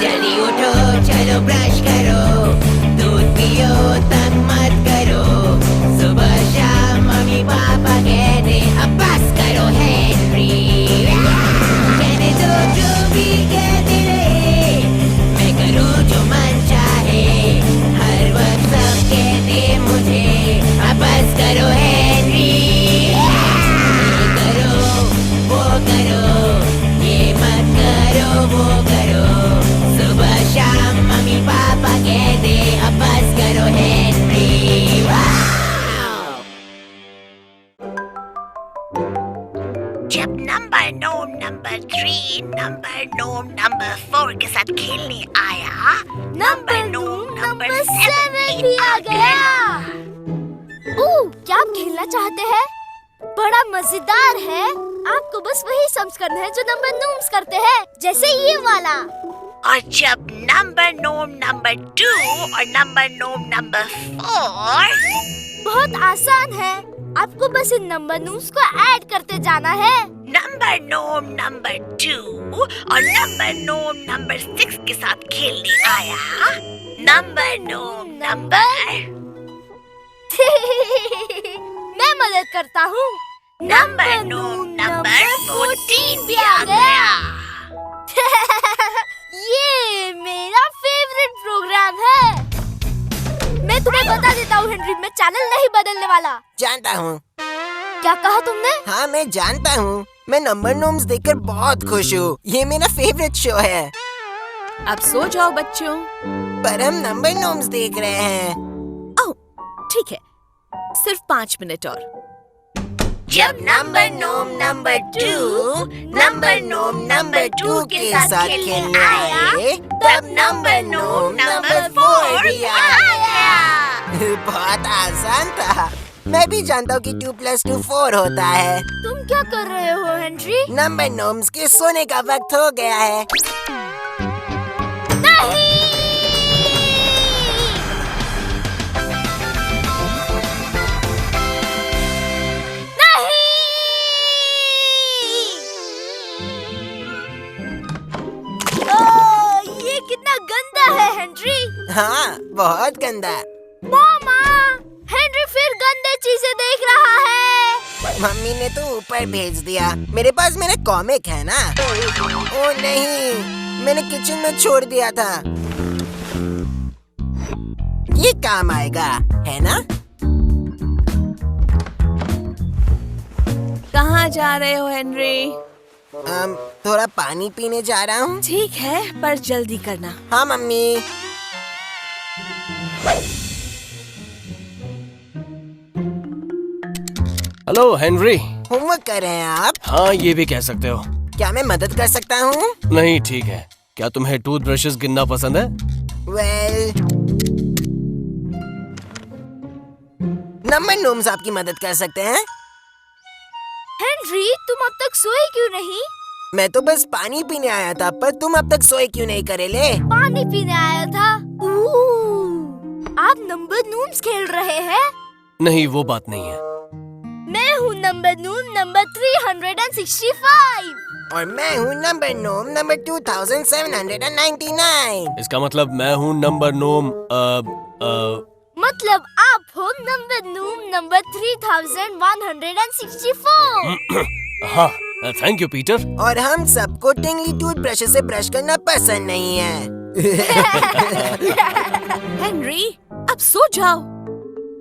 जल्दी उठो, चलो ब्रश करो, दूध पियो, तंग मत करो। सुबह शाम मम्मी पापा कहते अब बस करो हेनरी। कहने दो जो भी कहते रहे, मैं करूँ जो मन चाहे। हर वक्त सब कहते मुझे अब बस करो हेनरी। ये करो, वो करो, ये मत करो, वो करो। सुबह शाम मम्मी पापा कहते अब बस करो हेनरी। वाव! जब नंबर नोम नंबर 3 नंबर नोम नंबर 4 के साथ खेलने आया, नंबर नोम नंबर 7 भी आ गया। क्या आप खेलना चाहते हैं? बड़ा मजेदार है। आपको बस वही सम्स करना है जो नंबर नोम्स करते हैं, जैसे ये वाला। और जब नंबर नोम नंबर 2 और नंबर नोम नंबर 4, बहुत आसान है। आपको बस इन नंबर नोम्स को ऐड करते जाना है। नंबर नोम नंबर 2 और नंबर नोम नंबर 6 के साथ खेलने आया, नंबर नोम नंबर मैं मदद करता हूँ। नंबर नोम नंबर 14 भी आ गया। ये मेरा फेवरेट प्रोग्राम है। मैं तुम्हें बता देता हूँ हेनरी, मैं चैनल नहीं बदलने वाला। जानता हूँ। क्या कहा तुमने? हाँ, मैं जानता हूँ। मैं नंबर नोम्स देखकर बहुत खुश हूँ। ये मेरा फेवरेट शो है। अब सो जाओ बच्चों। पर हम नंबर नोम्स देख रहे हैं। ओह, ठीक है, सिर्फ 5 मिनट और। जब नंबर नोम नंबर 2 नंबर नोम नंबर 2 के साथ खेलने आया, तब नंबर नोम नंबर 4 भी आ गया। बहुत आसान था। मैं भी जानता हूँ कि 2 + 2 4 होता है। तुम क्या कर रहे हो हेनरी? नंबर नोम्स के सोने का वक्त हो गया है। नहीं! ये कितना गंदा है हेनरी। हाँ, बहुत गंदा। मामा, हेनरी फिर गंदे चीजें देख रहा है। मम्मी ने तो ऊपर भेज दिया। मेरे पास मेरा कॉमिक है ना। ओ नहीं, मैंने किचन में छोड़ दिया था। ये काम आएगा, है ना? कहाँ जा रहे हो हेनरी? थोड़ा पानी पीने जा रहा हूँ। ठीक है, पर जल्दी करना। हाँ मम्मी। Hello Henry. होमवर्क कर रहे हैं आप? हाँ, ये भी कह सकते हो। क्या मैं मदद कर सकता हूँ? नहीं, ठीक है। क्या तुम्हें टूथब्रशेस गिनना पसंद है? वेल, नंबर नोम्स आपकी मदद कर सकते हैं। हेनरी, तुम अब तक सोए क्यों नहीं? मैं तो बस पानी पीने आया था, पर तुम अब तक सोए क्यों नहीं करेले? पानी पीने आया था। आप नंबर नोम्स खेल रहे हैं? नहीं, वो बात नहीं है। मैं हूँ नंबर नोम नंबर 365 और मैं हूँ नंबर नोम नंबर 2799। इसका मतलब मैं हूँ नंबर नोम मतलब आप हो नंबर नोम नंबर 3164। हाँ, थैंक यू पीटर। और हम सबको टिंगली टूथब्रश से ब्रश करना पसंद नहीं है। हेनरी, अब सो जाओ।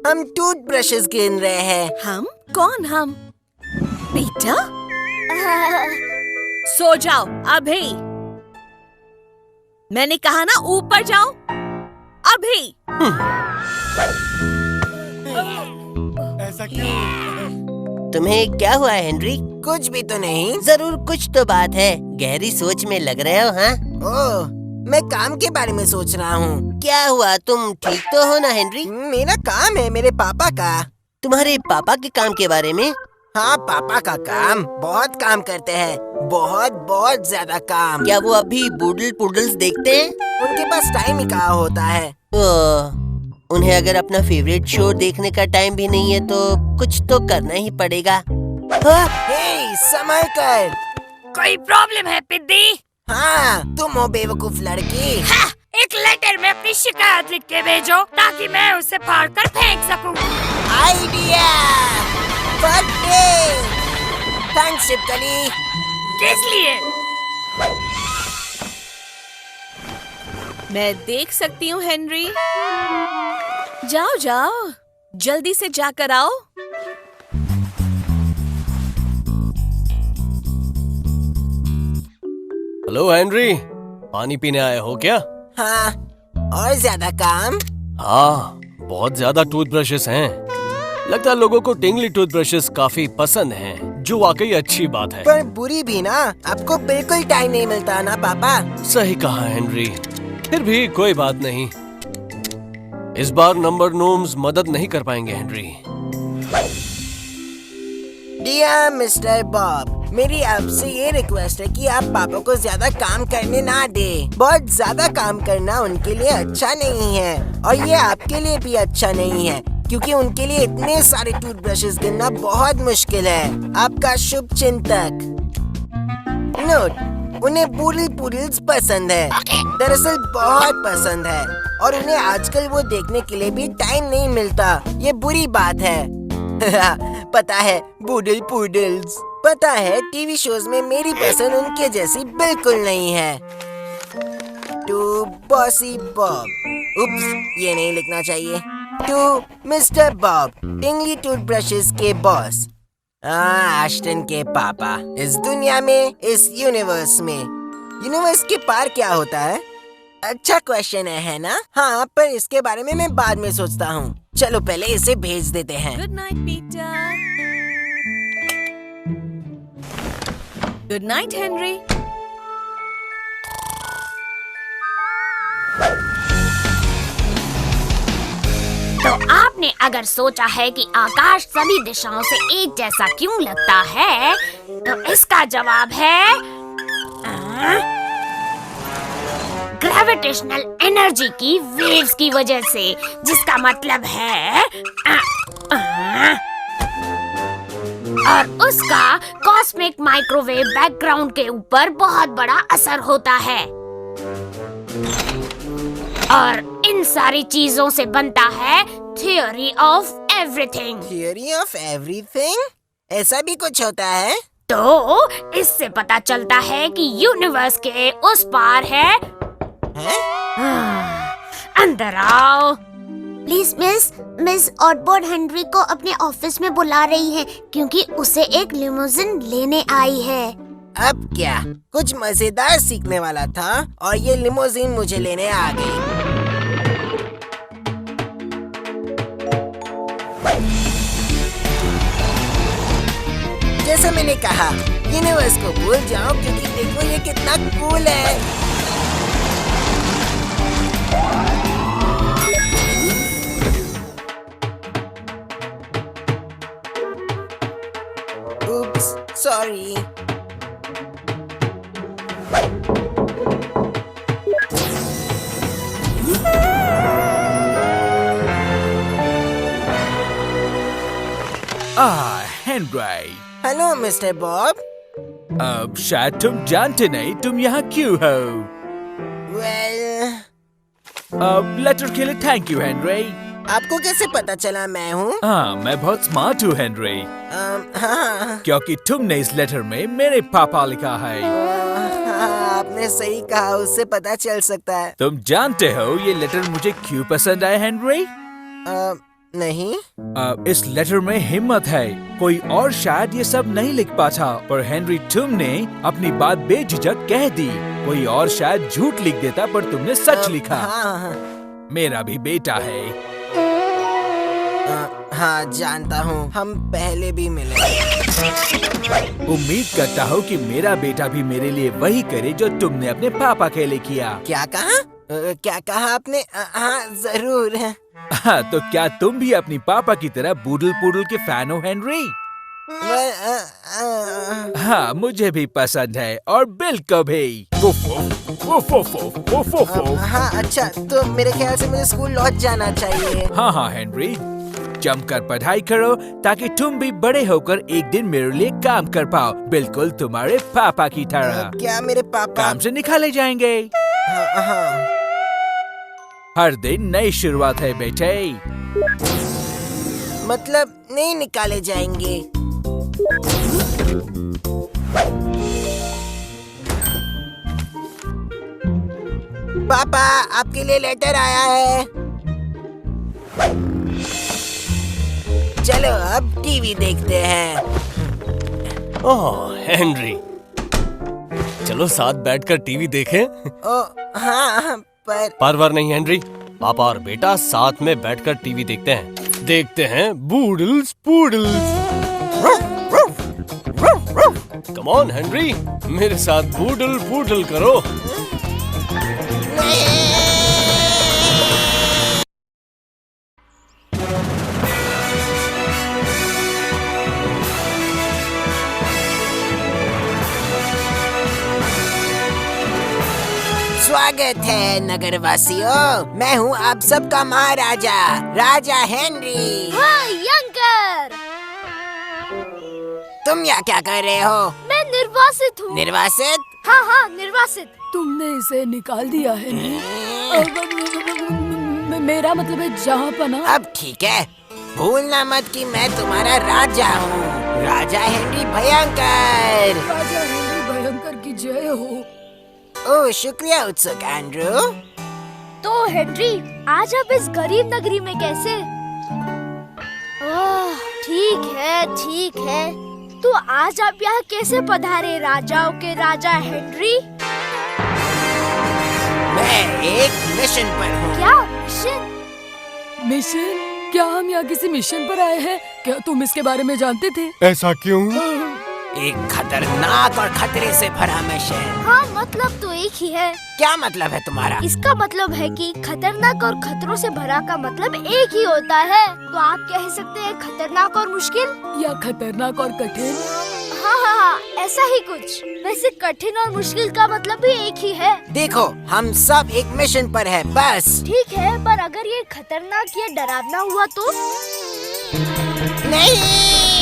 हम टूथब्रशेस गिन रहे हैं। हम? कौन हम? पीटर? सो जाओ अभी। मैंने कहा ना, ऊपर जाओ अभी। ऐसा क्यों? तुम्हें क्या हुआ हेनरी? कुछ भी तो नहीं। जरूर कुछ तो बात है। गहरी सोच में लग रहे हो। हाँ? ओह, मैं काम के बारे में सोच रहा हूँ। क्या हुआ, तुम ठीक तो हो ना हेनरी? मेरा काम है, मेरे पापा का। तुम्हारे पापा के काम के बारे में? हाँ, पापा का काम। बहुत काम करते हैं, बहुत बहुत ज्यादा काम। क्या वो अभी बूडल पुडल्स देखते हैं? उनके पास टाइम ही कहाँ होता है। उन्हें अगर अपना फेवरेट शो देखने का टाइम भी नहीं है तो कुछ तो करना ही पड़ेगा। हे, संभल कर। कोई प्रॉब्लम है पिद्दी? हाँ, तुम हो बेवकूफ लड़की। हाँ, एक लेटर में अपनी शिकायत लिख के भेजो ताकि मैं उसे फाड़ कर फेंक सकूं। आइडिया, थैंक्स शिपकली। किस लिए? मैं देख सकती हूँ हेनरी। जाओ जाओ, जल्दी से जाकर आओ। हेलो हेनरी, पानी पीने आए हो क्या? हाँ, और ज्यादा काम? हाँ, बहुत ज्यादा टूथब्रशेस हैं। लगता है लोगों को टिंगली टूथब्रशेस काफी पसंद हैं, जो वाकई अच्छी बात है। पर बुरी भी ना, आपको बिल्कुल टाइम नहीं मिलता ना पापा। सही कहा हेनरी, फिर भी कोई बात नहीं। इस बार नंबर नूम्स मदद नहीं कर पाएंगे हेनरी। डियर मिस्टर बॉब, मेरी आपसे ये रिक्वेस्ट है कि आप पापा को ज्यादा काम करने ना दे। बहुत ज्यादा काम करना उनके लिए अच्छा नहीं है, और ये आपके लिए भी अच्छा नहीं है, क्योंकि उनके लिए इतने सारे टूथब्रशेस गिनना बहुत मुश्किल है। आपका शुभ चिंतक। नोट, उन्हें पूडल्स पसंद है, दरअसल बहुत पसंद है, और उन्हें आजकल वो देखने के लिए भी टाइम नहीं मिलता। ये बुरी बात है। पता है, पूडल्स। पता है, टीवी शोज में मेरी पसंद उनके जैसी बिल्कुल नहीं है। टू बॉसी बॉब, उप्स, ये नहीं लिखना चाहिए। To mister Bob, Tingly toothbrushes के बॉस। एश्टन के पापा। इस दुनिया में, इस यूनिवर्स में, यूनिवर्स के पार क्या होता है? अच्छा क्वेश्चन है ना? हाँ, पर इसके बारे में मैं बाद में सोचता हूँ। चलो पहले इसे भेज देते हैं। Good night Peter. Good night Henry. तो आपने अगर सोचा है कि आकाश सभी दिशाओं से एक जैसा क्यों लगता है, तो इसका जवाब है ग्रेविटेशनल एनर्जी की वेव्स की वजह से, जिसका मतलब है और उसका कॉस्मिक माइक्रोवेव बैकग्राउंड के ऊपर बहुत बड़ा असर होता है, और इन सारी चीजों से बनता है theory of everything. Theory of everything? ऐसा भी कुछ होता है? तो इससे पता चलता है कि यूनिवर्स के उस पार है। अंदर आओ। प्लीज मिस ऑटबोर्ड हेनरी को अपने ऑफिस में बुला रही है, क्योंकि उसे एक लिमोजिन लेने आई है। अब क्या? कुछ मजेदार सीखने वाला था, और ये लिमोजिन मुझे लेने आ गई। जैसा मैंने कहा, यूनिवर्स को भूल जाओ, क्योंकि देखो ये कितना कूल है। Oops, sorry. Henry. Hello mister Bob. अब शायद तुम जानते नहीं तुम यहाँ क्यों हो। वेल, अब लेटर के लिए थैंक यू हेनरी। आपको कैसे पता चला मैं हूँ? हाँ, मैं बहुत स्मार्ट हूँ हेनरी, हाँ, क्योंकि तुमने इस लेटर में मेरे पापा लिखा है। हाँ, आपने सही कहा, उससे पता चल सकता है। तुम जानते हो ये लेटर मुझे क्यों पसंद आया हेनरी? नहीं। इस लेटर में हिम्मत है। कोई और शायद ये सब नहीं लिख पाता, पर हेनरी तुमने अपनी बात बेझिझक कह दी। कोई और शायद झूठ लिख देता, पर तुमने सच लिखा। हाँ, मेरा भी बेटा है। हाँ, जानता हूँ, हम पहले भी मिले। उम्मीद करता हूँ कि मेरा बेटा भी मेरे लिए वही करे जो तुमने अपने पापा के लिए किया। क्या कहा? क्या कहा आपने? हाँ, जरूर। हाँ, तो क्या तुम भी अपनी पापा की तरह बूडल के फैन हो हेनरी? हाँ, मुझे भी पसंद है, और बिल को भी। हाँ, अच्छा, तो मेरे ख्याल से मुझे स्कूल लौट जाना चाहिए। हाँ हेनरी, जमकर पढ़ाई करो ताकि तुम भी बड़े होकर एक दिन मेरे लिए काम कर पाओ, बिल्कुल तुम्हारे पापा की तरह। क्या मेरे पापा? काम से निकाले जाएंगे। हाँ। हर दिन नई शुरुआत है बेटे। मतलब नहीं निकाले जाएंगे। पापा, आपके लिए लेटर आया है। चलो अब टीवी देखते हैं। ओह हेनरी, चलो साथ बैठकर टीवी देखें। ओ हाँ, पर परवर नहीं हेनरी, पापा और बेटा साथ में बैठकर टीवी देखते हैं बूडल्स पूडल्स। कम ऑन हेनरी, मेरे साथ बूडल पूडल करो। स्वागत है नगरवासियों, मैं हूँ आप सबका महाराजा, राजा हेनरी। हाँ यंकर, तुम यहाँ क्या कर रहे हो? मैं निर्वासित हूँ। निर्वासित? हाँ निर्वासित। तुमने इसे निकाल दिया है। मेरा मतलब है जहाँ पना। अब ठीक है, भूलना मत कि मैं तुम्हारा राजा हूँ, राजा हेनरी भयंकर। राजा हेनरी भयंकर की जय हो। ओह शुक्रिया उत्सुक एंड्रू। तो हेनरी, आज आप इस गरीब नगरी में कैसे? ओह ठीक है। तो आज आप यहाँ कैसे पधारे राजाओं के राजा हेनरी? मैं एक मिशन पर हूँ। क्या मिशन? मिशन? क्या हम यहाँ किसी मिशन पर आए हैं? क्या तुम इसके बारे में जानते थे? ऐसा क्यों? एक खतरनाक और खतरे से भरा मिशन। हाँ मतलब तो एक ही है। क्या मतलब है तुम्हारा? इसका मतलब है कि खतरनाक और खतरों से भरा का मतलब एक ही होता है। तो आप कह सकते हैं खतरनाक और मुश्किल, या खतरनाक और कठिन? हाँ, ऐसा ही कुछ। वैसे कठिन और मुश्किल का मतलब भी एक ही है। देखो, हम सब एक मिशन पर है, बस। ठीक है, पर अगर ये खतरनाक या डरावना हुआ तो? नहीं।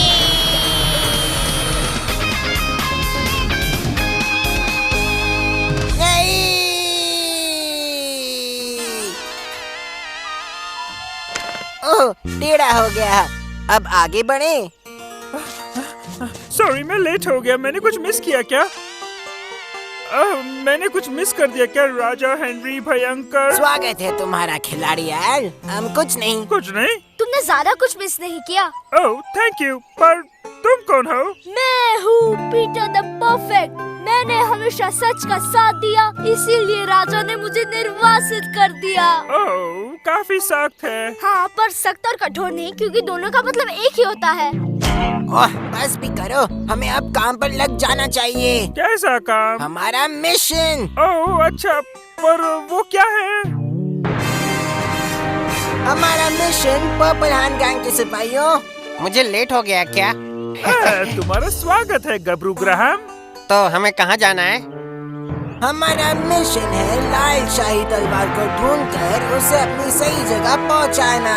ओह, टेढ़ा हो गया। अब आगे बढ़े। सॉरी, मैं लेट हो गया। मैंने कुछ मिस किया क्या? मैंने कुछ मिस कर दिया क्या राजा हेनरी भयंकर? स्वागत है तुम्हारा खिलाड़ी यार। हम कुछ नहीं। कुछ नहीं? तुमने ज्यादा कुछ मिस नहीं किया। Oh thank you. पर तुम कौन हो? मैं हूँ पीटर द परफेक्ट। मैंने हमेशा सच का साथ दिया, इसीलिए राजा ने मुझे निर्वासित कर दिया। ओह काफी सख्त है। हाँ, पर सख्त और कठोर नहीं, क्योंकि दोनों का मतलब एक ही होता है। ओह बस भी करो, हमें अब काम पर लग जाना चाहिए। कैसा काम? हमारा मिशन। ओह अच्छा, पर वो क्या है? हमारा मिशन पर्पल हैंड गैंग के सिपाहियों। मुझे लेट हो गया क्या? तुम्हारा स्वागत है गबरू ग्राहम। तो हमें कहाँ जाना है? हमारा मिशन है लाल शाही तलवार को ढूंढकर उसे अपनी सही जगह पहुंचाना।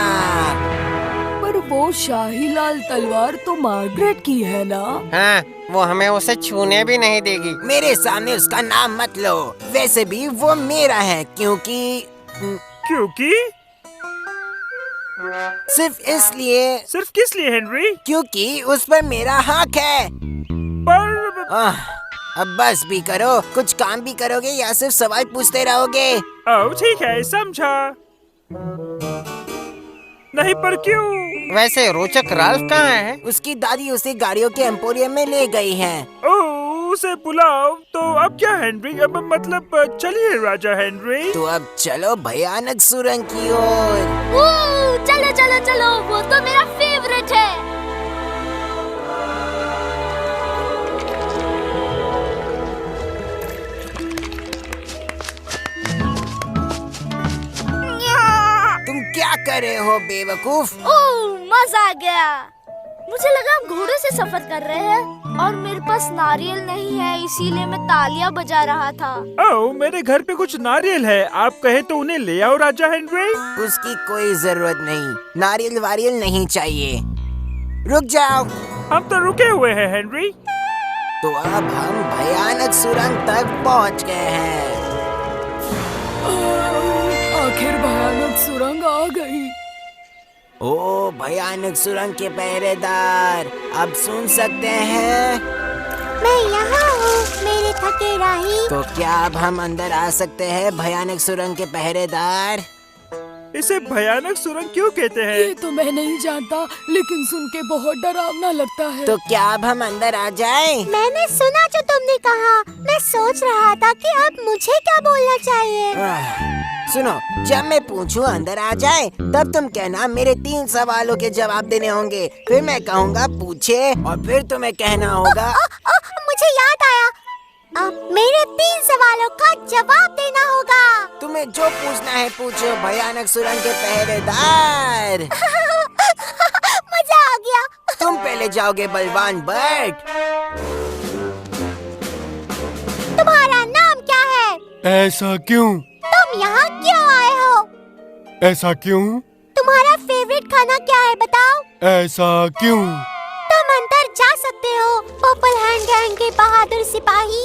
पर वो शाही लाल तलवार तो मार्गरेट की है ना? हाँ, वो हमें उसे छूने भी नहीं देगी। मेरे सामने उसका नाम मत लो। वैसे भी वो मेरा है, क्योंकि सिर्फ इसलिए। सिर्फ किस लिए हेनरी? क्योंकि उस पर मेरा हक है। पर अब बस भी करो। कुछ काम भी करोगे या सिर्फ सवाल पूछते रहोगे? ओह ठीक है, समझा। नहीं पर क्यों? वैसे रोचक राल्फ कहाँ है? उसकी दादी उसे गाड़ियों के एम्पोरियम में ले गई हैं। ओह उसे बुलाओ। तो अब क्या हेनरी? अब मतलब चलिए राजा हेनरी। तो अब चलो भयानक सुरंग की ओर। चलो चलो चलो, वो तो मेरा फेवरेट है। तुम क्या कर रहे हो बेवकूफ? ओह मजा आ गया। मुझे लगा आप घोड़े से सफर कर रहे हैं। और मेरे पास नारियल नहीं है, इसीलिए मैं तालियां बजा रहा था। ओह, मेरे घर पे कुछ नारियल है, आप कहे तो उन्हें ले आओ राजा हेनरी। उसकी कोई जरूरत नहीं, नारियल वारियल नहीं चाहिए। रुक जाओ। हम तो रुके हुए हैं हेनरी। तो अब हम भयानक सुरंग तक पहुंच गए हैं। आखिर भयानक सुरंग आ गई। ओ भयानक सुरंग के पहरेदार, अब सुन सकते हैं? मैं यहाँ हूँ मेरे थके राही। तो क्या अब हम अंदर आ सकते हैं भयानक सुरंग के पहरेदार? इसे भयानक सुरंग क्यों कहते हैं? ये तो मैं नहीं जानता, लेकिन सुन के बहुत डरावना लगता है। तो क्या अब हम अंदर आ जाएं? मैंने सुना जो तुमने कहा। मैं सोच रहा था कि अब मुझे क्या बोलना चाहिए। सुनो, जब मैं पूछूं अंदर आ जाए, तब तुम कहना मेरे 3 सवालों के जवाब देने होंगे। फिर मैं कहूँगा पूछे, और फिर तुम्हें कहना होगा। मुझे याद आया, मेरे 3 सवालों का जवाब देना होगा। तुम्हें जो पूछना है पूछो भयानक सुरंग के पहरेदार। मजा आ गया। तुम पहले जाओगे बलवान बर्ड। तुम्हारा नाम क्या है? ऐसा क्यों? तुम यहाँ क्यों आए हो? ऐसा क्यों? तुम्हारा फेवरेट खाना क्या है बताओ? ऐसा क्यों? तुम अंदर जा सकते हो पर्पल हैंड गैंग के बहादुर सिपाही।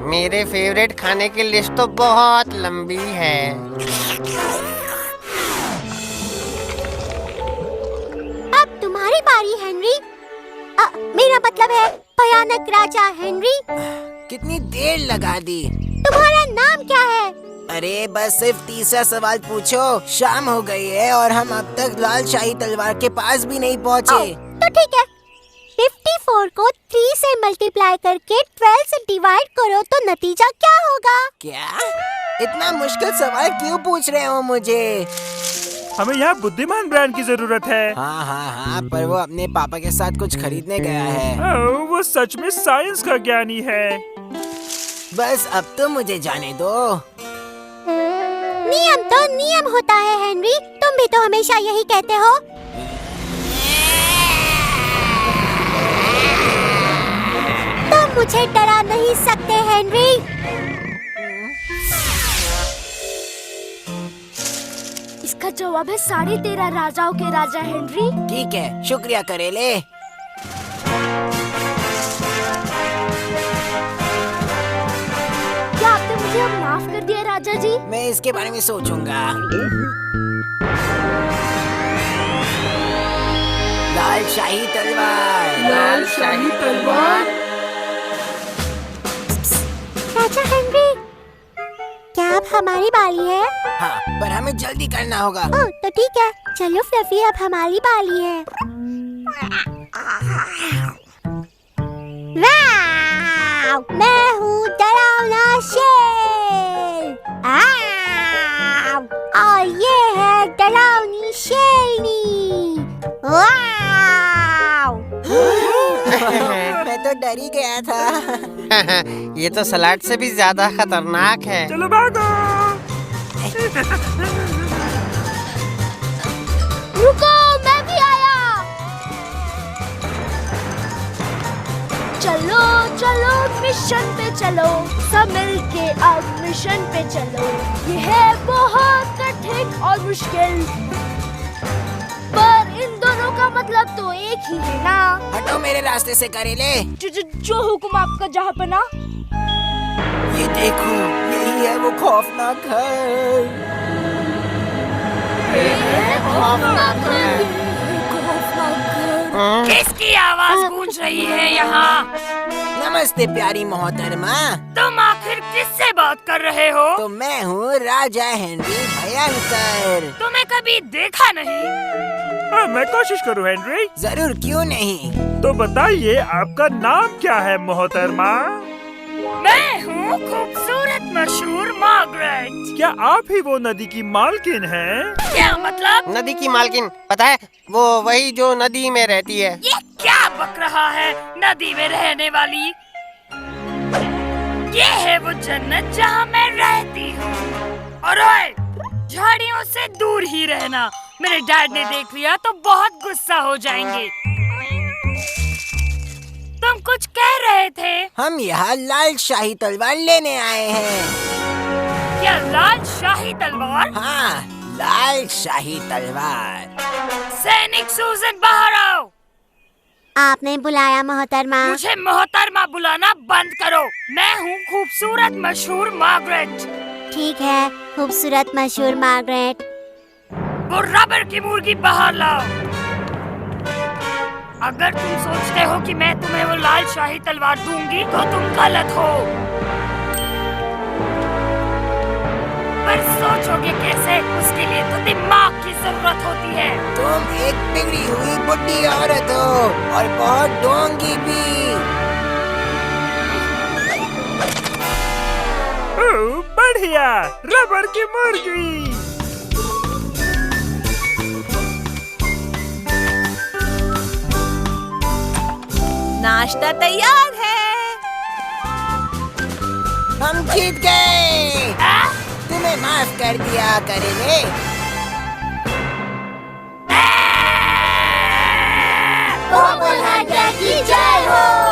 मेरे फेवरेट खाने की लिस्ट तो बहुत लंबी है। अब तुम्हारी बारी हेनरी। मेरा मतलब है भयानक राजा हेनरी। कितनी देर लगा दी। तुम्हारा नाम क्या है? अरे बस सिर्फ तीसरा सवाल पूछो। शाम हो गई है और हम अब तक लाल शाही तलवार के पास भी नहीं पहुँचे। तो ठीक है, 54 को 3 से मल्टीप्लाई करके 12 से डिवाइड करो तो नतीजा क्या होगा? क्या? इतना मुश्किल सवाल क्यों पूछ रहे हो मुझे? हमें यहाँ बुद्धिमान ब्रांड की जरूरत है। हाँ, पर वो अपने पापा के साथ कुछ खरीदने गया है। ओह, वो सच में साइंस का ज्ञानी है। बस अब तो मुझे जाने दो। नियम तो नियम होता है हेनरी, तुम भी तो हमेशा यही कहते हो। तुम मुझे डरा नहीं सकते हेनरी। इसका जवाब है 13.5 राजाओं के राजा हेनरी। ठीक है, शुक्रिया करेले। क्या आपने मुझे अब माफ कर दिया राजा जी? मैं इसके बारे में सोचूंगा। लाल शाही तलवार। लाल शाही तलवार। राजा हेनरी, क्या अब हमारी बारी है? हाँ, पर हमें जल्दी करना होगा। ओह, तो ठीक है, चलो फ्लफी अब हमारी बारी है। वाव, मैं हूँ डरावना शेर। आव, और ये है डरावनी शेरनी। वाव। मैं तो डर ही गया था। ये तो सलाड से भी ज्यादा खतरनाक है। चलो भागो। रुको, मैं भी आया। चलो चलो मिशन पे चलो, सब मिलके अब मिशन पे चलो। ये है बहुत कठिन और मुश्किल, पर इन दोनों का मतलब तो एक ही है ना। हटो मेरे रास्ते से करेले। जो हुक्म आपका जहाँ पना। ये देखो, यही है वो खौफनाक घर। किसकी आवाज गूंज रही है यहाँ? नमस्ते प्यारी मोहतरमा। तुम आखिर किससे बात कर रहे हो? तो मैं हूँ राजा हेनरी भयंकर। तुम्हें कभी देखा नहीं। हाँ, मैं कोशिश करूँ हेनरी। जरूर, क्यों नहीं। तो बताइए आपका नाम क्या है मोहतरमा? मैं हूँ खूबसूरत मशहूर मार्गरेट। क्या आप ही वो नदी की मालकिन हैं? क्या मतलब? नदी की मालकिन पता है, वो वही जो नदी में रहती है। ये क्या बक रहा है? नदी में रहने वाली? ये है वो जन्नत जहाँ मैं रहती हूँ। और ओए, झाड़ियों से दूर ही रहना। मेरे डैड ने देख लिया तो बहुत गुस्सा हो जाएंगे। तुम तुम कुछ कह रहे थे। हम यहाँ लाल शाही तलवार लेने आए हैं। क्या लाल शाही तलवार? हाँ, लाल शाही तलवार। सैनिक सूजन बाहर आओ। आपने बुलाया मोहतरमा। मुझे मोहतरमा बुलाना बंद करो। मैं हूँ खूबसूरत मशहूर मार्गरेट। ठीक है, खूबसूरत मशहूर मार्गरेट। वो रबर की मुर्गी बाहर लाओ। अगर तुम सोचते हो कि मैं तुम्हें वो लाल शाही तलवार दूंगी तो तुम गलत हो। पर सोचोगे कैसे? उसके लिए तो दिमाग की जरूरत होती है। तुम एक बिगड़ी हुई बुढ़ी औरत हो और बहुत डोंगी भी। बढ़िया, रबर की मुर्गी। नाश्ता तैयार है। हम जीत गए। तुम्हें माफ कर दिया करेंगे। की जय हो।